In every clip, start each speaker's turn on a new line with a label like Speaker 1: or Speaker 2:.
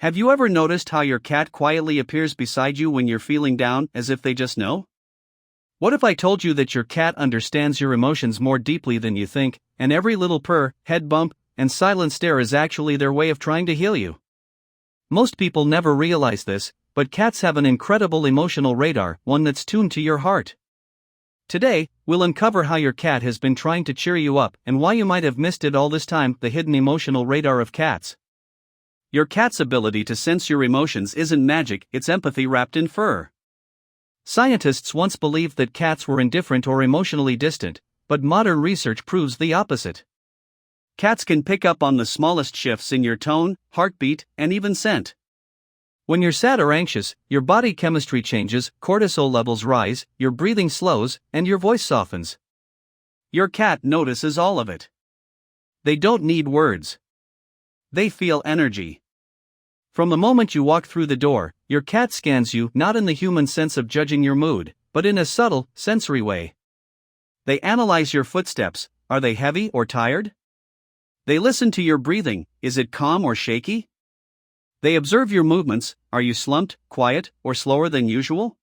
Speaker 1: Have you ever noticed how your cat quietly appears beside you when you're feeling down, as if they just know? What if I told you that your cat understands your emotions more deeply than you think, and every little purr, head bump, and silent stare is actually their way of trying to heal you? Most people never realize this, but cats have an incredible emotional radar, one that's tuned to your heart. Today, we'll uncover how your cat has been trying to cheer you up and why you might have missed it all this time, the hidden emotional radar of cats. Your cat's ability to sense your emotions isn't magic, it's empathy wrapped in fur. Scientists once believed that cats were indifferent or emotionally distant, but modern research proves the opposite. Cats can pick up on the smallest shifts in your tone, heartbeat, and even scent. When you're sad or anxious, your body chemistry changes, cortisol levels rise, your breathing slows, and your voice softens. Your cat notices all of it. They don't need words. They feel energy. From the moment you walk through the door, your cat scans you, not in the human sense of judging your mood, but in a subtle, sensory way. They analyze your footsteps. Are they heavy or tired? They listen to your breathing. Is it calm or shaky? They observe your movements. Are you slumped, quiet, or slower than usual?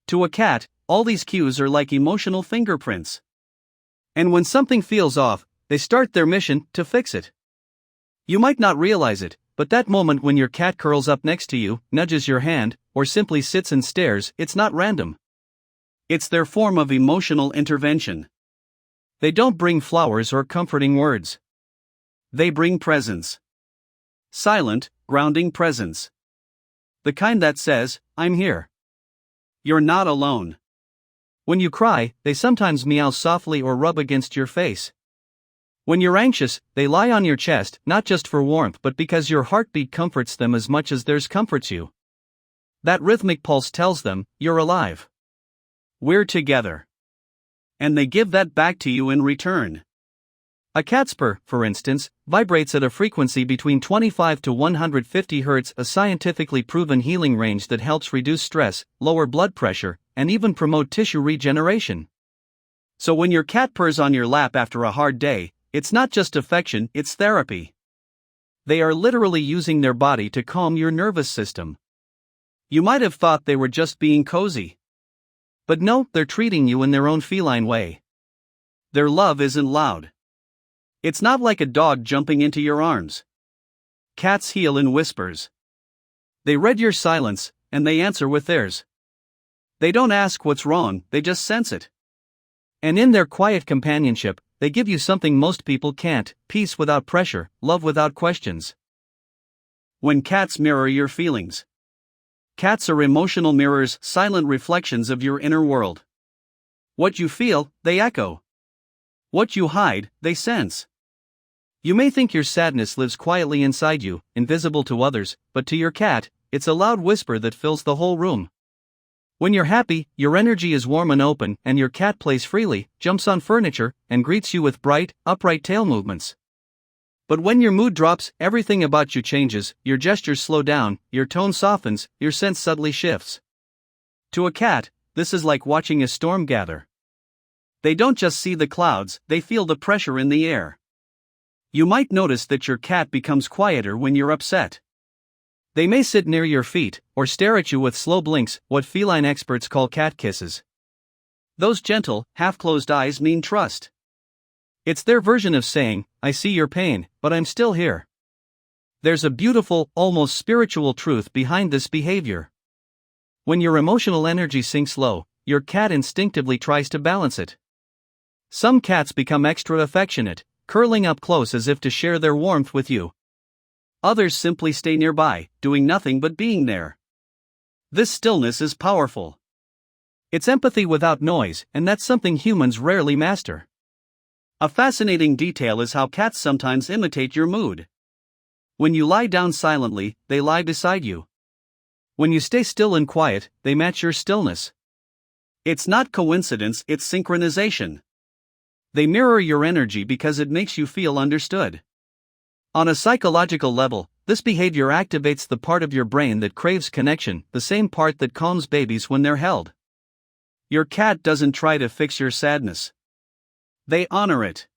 Speaker 1: To a cat, all these cues are like emotional fingerprints. And when something feels off, they start their mission to fix it. You might not realize it, but that moment when your cat curls up next to you, nudges your hand, or simply sits and stares, it's not random. It's their form of emotional intervention. They don't bring flowers or comforting words. They bring presence. Silent, grounding presence. The kind that says, I'm here. You're not alone. When you cry, they sometimes meow softly or rub against your face. When you're anxious, they lie on your chest, not just for warmth but because your heartbeat comforts them as much as theirs comforts you. That rhythmic pulse tells them, you're alive. We're together. And they give that back to you in return. A cat's purr, for instance, vibrates at a frequency between 25 to 150 Hz, a scientifically proven healing range that helps reduce stress, lower blood pressure, and even promote tissue regeneration. So when your cat purrs on your lap after a hard day, it's not just affection, it's therapy. They are literally using their body to calm your nervous system. You might have thought they were just being cozy. But no, they're treating you in their own feline way. Their love isn't loud. It's not like a dog jumping into your arms. Cats heal in whispers. They read your silence, and they answer with theirs. They don't ask what's wrong, they just sense it. And in their quiet companionship, they give you something most people can't: peace without pressure, love without questions. When cats mirror your feelings. Cats are emotional mirrors, silent reflections of your inner world. What you feel, they echo. What you hide, they sense. You may think your sadness lives quietly inside you, invisible to others, but to your cat, it's a loud whisper that fills the whole room. When you're happy, your energy is warm and open, and your cat plays freely, jumps on furniture, and greets you with bright, upright tail movements. But when your mood drops, everything about you changes, your gestures slow down, your tone softens, your sense subtly shifts. To a cat, this is like watching a storm gather. They don't just see the clouds, they feel the pressure in the air. You might notice that your cat becomes quieter when you're upset. They may sit near your feet, or stare at you with slow blinks, what feline experts call cat kisses. Those gentle, half-closed eyes mean trust. It's their version of saying, I see your pain, but I'm still here. There's a beautiful, almost spiritual truth behind this behavior. When your emotional energy sinks low, your cat instinctively tries to balance it. Some cats become extra affectionate, curling up close as if to share their warmth with you. Others simply stay nearby, doing nothing but being there. This stillness is powerful. It's empathy without noise, and that's something humans rarely master. A fascinating detail is how cats sometimes imitate your mood. When you lie down silently, they lie beside you. When you stay still and quiet, they match your stillness. It's not coincidence, it's synchronization. They mirror your energy because it makes you feel understood. On a psychological level, this behavior activates the part of your brain that craves connection, the same part that calms babies when they're held. Your cat doesn't try to fix your sadness. They honor it.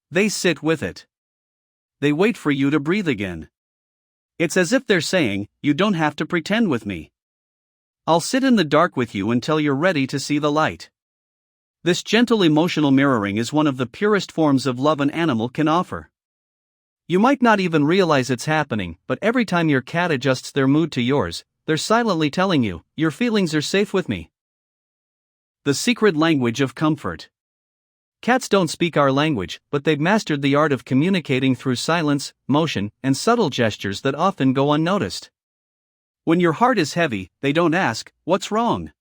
Speaker 1: They sit with it. They wait for you to breathe again. It's as if they're saying, "You don't have to pretend with me. I'll sit in the dark with you until you're ready to see the light." This gentle emotional mirroring is one of the purest forms of love an animal can offer. You might not even realize it's happening, but every time your cat adjusts their mood to yours, they're silently telling you, "Your feelings are safe with me." The secret language of comfort. Cats don't speak our language, but they've mastered the art of communicating through silence, motion, and subtle gestures that often go unnoticed. When your heart is heavy, they don't ask, "What's wrong?"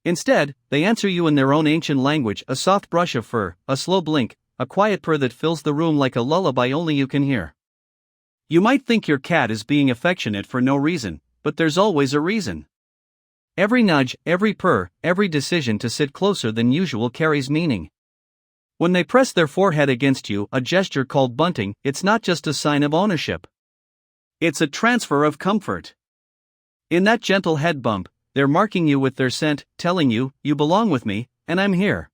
Speaker 1: Instead, they answer you in their own ancient language, a soft brush of fur, a slow blink, a quiet purr that fills the room like a lullaby only you can hear. You might think your cat is being affectionate for no reason, but there's always a reason. Every nudge, every purr, every decision to sit closer than usual carries meaning. When they press their forehead against you, a gesture called bunting, it's not just a sign of ownership. It's a transfer of comfort. In that gentle head bump, they're marking you with their scent, telling you, "You belong with me, and I'm here."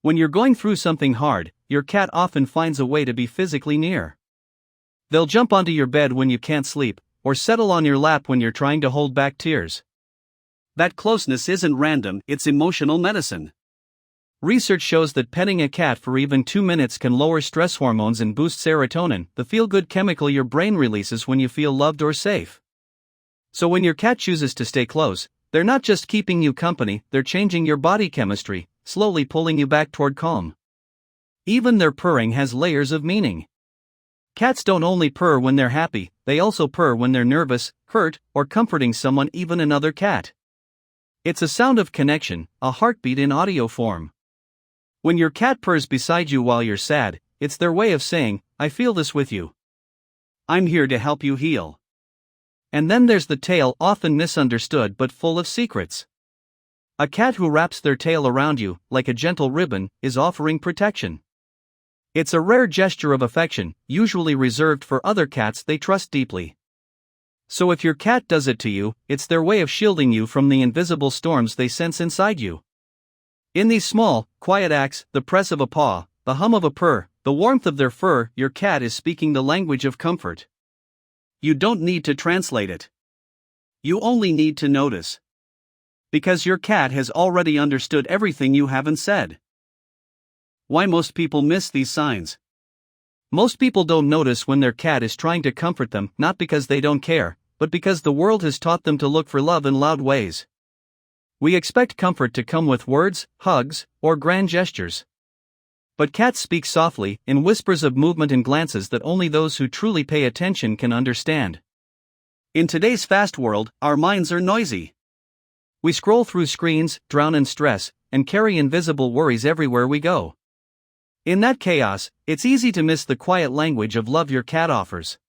Speaker 1: When you're going through something hard, your cat often finds a way to be physically near. They'll jump onto your bed when you can't sleep, or settle on your lap when you're trying to hold back tears. That closeness isn't random, it's emotional medicine. Research shows that petting a cat for even 2 minutes can lower stress hormones and boost serotonin, the feel-good chemical your brain releases when you feel loved or safe. So when your cat chooses to stay close, they're not just keeping you company, they're changing your body chemistry, slowly pulling you back toward calm. Even their purring has layers of meaning. Cats don't only purr when they're happy, they also purr when they're nervous, hurt, or comforting someone, even another cat. It's a sound of connection, a heartbeat in audio form. When your cat purrs beside you while you're sad, it's their way of saying, "I feel this with you. I'm here to help you heal." And then there's the tail, often misunderstood but full of secrets. A cat who wraps their tail around you, like a gentle ribbon, is offering protection. It's a rare gesture of affection, usually reserved for other cats they trust deeply. So if your cat does it to you, it's their way of shielding you from the invisible storms they sense inside you. In these small, quiet acts, the press of a paw, the hum of a purr, the warmth of their fur, your cat is speaking the language of comfort. You don't need to translate it. You only need to notice. Because your cat has already understood everything you haven't said. Why most people miss these signs? Most people don't notice when their cat is trying to comfort them, not because they don't care, but because the world has taught them to look for love in loud ways. We expect comfort to come with words, hugs, or grand gestures. But cats speak softly, in whispers of movement and glances that only those who truly pay attention can understand. In today's fast world, our minds are noisy. We scroll through screens, drown in stress, and carry invisible worries everywhere we go. In that chaos, it's easy to miss the quiet language of love your cat offers.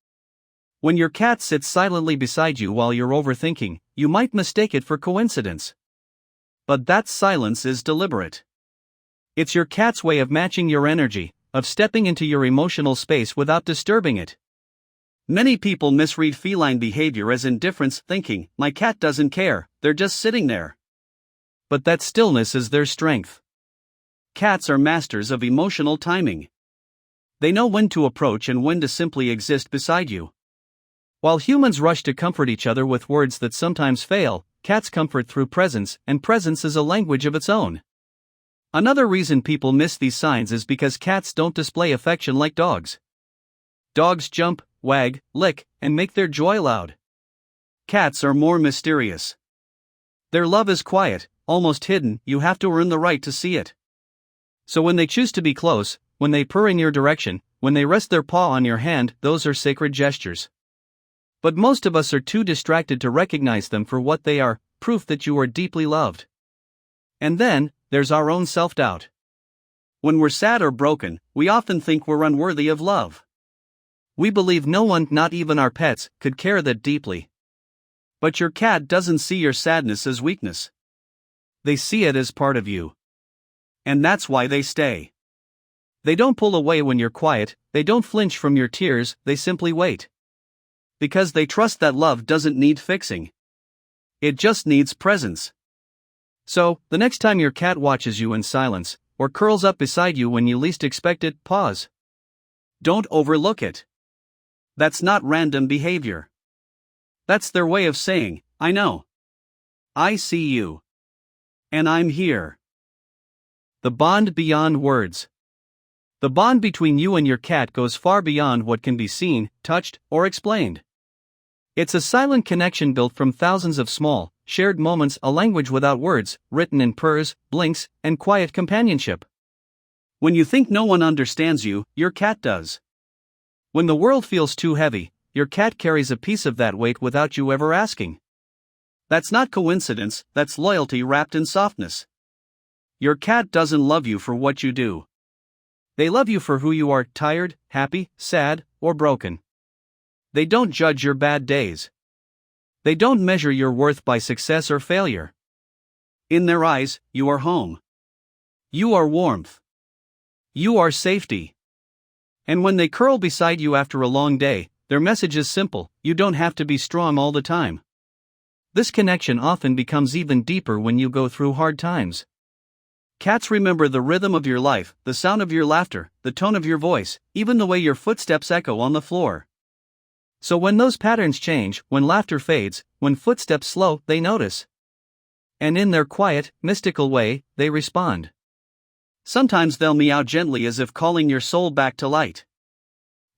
Speaker 1: When your cat sits silently beside you while you're overthinking, you might mistake it for coincidence. But that silence is deliberate. It's your cat's way of matching your energy, of stepping into your emotional space without disturbing it. Many people misread feline behavior as indifference, thinking, "My cat doesn't care, they're just sitting there." But that stillness is their strength. Cats are masters of emotional timing. They know when to approach and when to simply exist beside you. While humans rush to comfort each other with words that sometimes fail, cats comfort through presence, and presence is a language of its own. Another reason people miss these signs is because cats don't display affection like dogs. Dogs jump, wag, lick, and make their joy loud. Cats are more mysterious. Their love is quiet, almost hidden, you have to earn the right to see it. So when they choose to be close, when they purr in your direction, when they rest their paw on your hand, those are sacred gestures. But most of us are too distracted to recognize them for what they are, proof that you are deeply loved. And then, there's our own self-doubt. When we're sad or broken, we often think we're unworthy of love. We believe no one, not even our pets, could care that deeply. But your cat doesn't see your sadness as weakness. They see it as part of you. And that's why they stay. They don't pull away when you're quiet, they don't flinch from your tears, they simply wait. Because they trust that love doesn't need fixing. It just needs presence. So, the next time your cat watches you in silence, or curls up beside you when you least expect it, pause. Don't overlook it. That's not random behavior. That's their way of saying, I know. I see you. And I'm here. The bond beyond words. The bond between you and your cat goes far beyond what can be seen, touched, or explained. It's a silent connection built from thousands of small, shared moments, a language without words, written in purrs, blinks, and quiet companionship. When you think no one understands you, your cat does. When the world feels too heavy, your cat carries a piece of that weight without you ever asking. That's not coincidence, that's loyalty wrapped in softness. Your cat doesn't love you for what you do. They love you for who you are, tired, happy, sad, or broken. They don't judge your bad days. They don't measure your worth by success or failure. In their eyes, you are home. You are warmth. You are safety. And when they curl beside you after a long day, their message is simple: you don't have to be strong all the time. This connection often becomes even deeper when you go through hard times. Cats remember the rhythm of your life, the sound of your laughter, the tone of your voice, even the way your footsteps echo on the floor. So when those patterns change, when laughter fades, when footsteps slow, they notice. And in their quiet, mystical way, they respond. Sometimes they'll meow gently as if calling your soul back to light.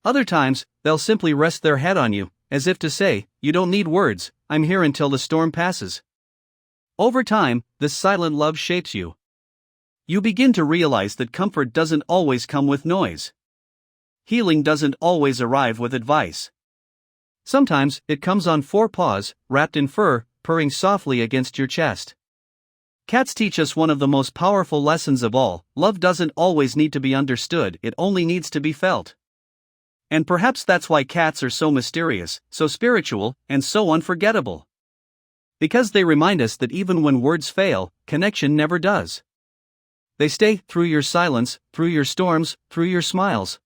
Speaker 1: Other times, they'll simply rest their head on you, as if to say, you don't need words, I'm here until the storm passes. Over time, this silent love shapes you. You begin to realize that comfort doesn't always come with noise. Healing doesn't always arrive with advice. Sometimes, it comes on four paws, wrapped in fur, purring softly against your chest. Cats teach us one of the most powerful lessons of all: love doesn't always need to be understood, it only needs to be felt. And perhaps that's why cats are so mysterious, so spiritual, and so unforgettable. Because they remind us that even when words fail, connection never does. They stay through your silence, through your storms, through your smiles.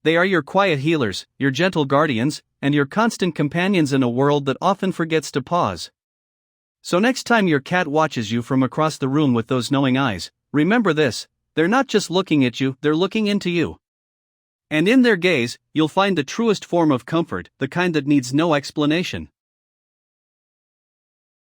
Speaker 1: They are your quiet healers, your gentle guardians, and your constant companions in a world that often forgets to pause. So next time your cat watches you from across the room with those knowing eyes, remember this: they're not just looking at you, they're looking into you. And in their gaze, you'll find the truest form of comfort, the kind that needs no explanation.